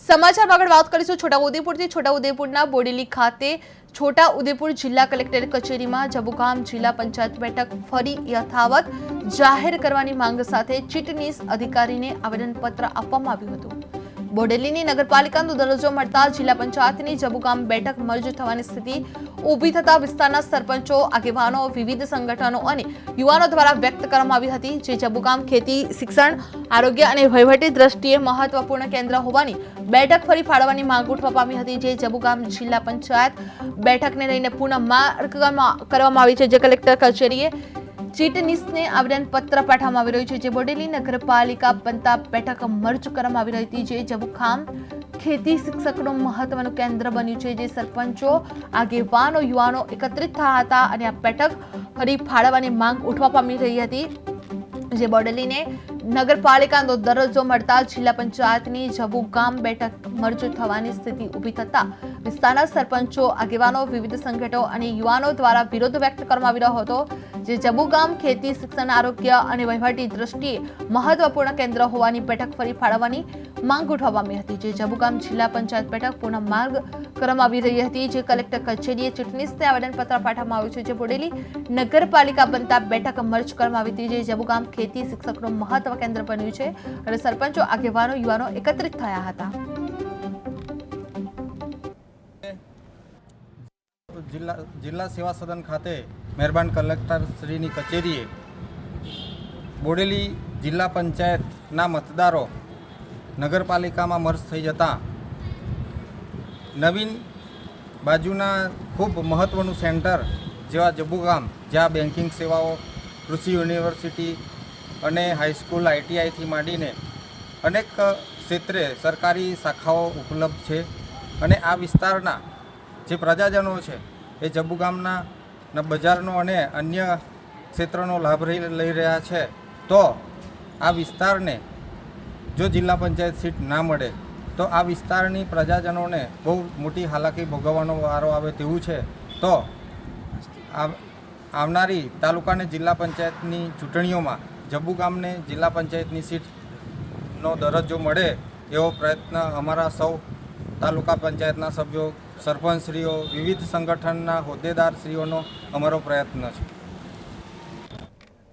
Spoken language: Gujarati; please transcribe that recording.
સમાચારમાં આગળ વાત કરીશું છોટાઉદેપુરથી। છોટાઉદેપુરના બોડેલી ખાતે છોટાઉદેપુર જિલ્લા કલેક્ટર કચેરીમાં જબુગામ જિલ્લા પંચાયત બેઠક ફરી યથાવત જાહેર કરવાની માંગ સાથે ચીટનીસ અધિકારીને આવેદનપત્ર આપવામાં આવ્યું હતું। બોડેલીની નગરપાલિકાનો દરજ્જો મળતા જિલ્લા પંચાયતની જબુગામ બેઠક મર્જ થવાની સ્થિતિ ઊભી થતા વિસ્તારના સરપંચો, આગેવાનો, વિવિધ સંગઠનો અને યુવાનો દ્વારા વ્યક્ત કરવામાં આવી હતી। જે જબુગામ ખેતી, શિક્ષણ, આરોગ્ય અને વહીવટી દ્રષ્ટિએ મહત્વપૂર્ણ કેન્દ્ર હોવાની બેઠક ફરી ફાળવવાની માંગ ઉઠવા પામી હતી। જે જબુગામ જિલ્લા પંચાયત બેઠકને લઈને પુનઃ માર્ગ કરવામાં આવી છે। જે કલેક્ટર કચેરીએ ચીટનીસને આવેદનપત્ર પાઠવવામાં આવી રહ્યું છે। જે બોડેલી નગરપાલિકા બનતા બેઠક મર્જ કરવામાં આવી રહી હતી। જે જબુગામ ખેતી શિક્ષકનું મહત્વનું કેન્દ્ર બન્યું છે। જે સરપંચો, આગેવાનો, યુવાનો એકત્રિત થયા હતા અને આ બેઠક ફરી ફાળવવાની માંગ ઉઠવા પામી રહી હતી। જે બોડેલીને નગરપાલિકાનો દરજ્જો મળતા જિલ્લા પંચાયતની જબુગામ બેઠક મર્જ થવાની સ્થિતિ ઊભી થતા વિસ્તારના સરપંચો, આગેવાનો, વિવિધ સંગઠનો અને યુવાનો દ્વારા વિરોધ વ્યક્ત કરવામાં આવી રહ્યો હતો। જે જબુગામ ખેતી, શિક્ષણ, આરોગ્ય અને વહીવટી દ્રષ્ટિએ મહત્વપૂર્ણ કેન્દ્ર હોવાની બેઠક ફરી ફાળવવાની માંગ ઉઠવા પામી હતી। જે જબુગામ જિલ્લા પંચાયત બેઠક પુનઃ માર્ગ કરવામાં આવી રહી હતી। જે કલેક્ટર કચેરીએ ચીટનીસને આવેદનપત્ર પાઠવવામાં આવ્યું છે। જે બોડેલી નગરપાલિકા બનતા બેઠક મર્જ કરવામાં આવી હતી। જે જબુગામ ખેતી શિક્ષકનું મહત્વ કેન્દ્ર બન્યું છે અને સરપંચો, આગેવાનો, યુવાનો એકત્રિત થયા હતા। જિલ્લા સેવા સદન ખાતે મહેરબાન કલેક્ટર શ્રીની કચેરીએ બોડેલી જિલ્લા પંચાયતના મતદારો નગરપાલિકામાં મર્જ થઈ જતા નવીન બાજુના ખૂબ મહત્ત્વનું સેન્ટર જેવા જબુગામ, જ્યાં બેન્કિંગ સેવાઓ, કૃષિ યુનિવર્સિટી અને હાઈસ્કૂલ, ITIથી માંડીને અનેક ક્ષેત્રે સરકારી શાખાઓ ઉપલબ્ધ છે અને આ વિસ્તારના જે પ્રજાજનો છે એ જબુગામના બજારનો અને અન્ય ક્ષેત્રનો લાભ લઈ રહ્યા છે। તો આ વિસ્તારને જો જિલ્લા પંચાયત સીટ ના મળે તો આ વિસ્તારની પ્રજાજનોને બહુ મોટી હાલાકી ભોગવવાનો વારો આવે તેવું છે। તો આવનારી તાલુકા અને જિલ્લા પંચાયતની ચૂંટણીઓમાં જબુગામને જિલ્લા પંચાયતની સીટનો દરજ્જો મળે એવો પ્રયત્ન અમારા સૌ તાલુકા પંચાયતના સભ્યો, સરપંચશ્રીઓ, વિવિધ સંગઠનના હોદ્દેદારશ્રીઓનો અમારો પ્રયત્ન છે।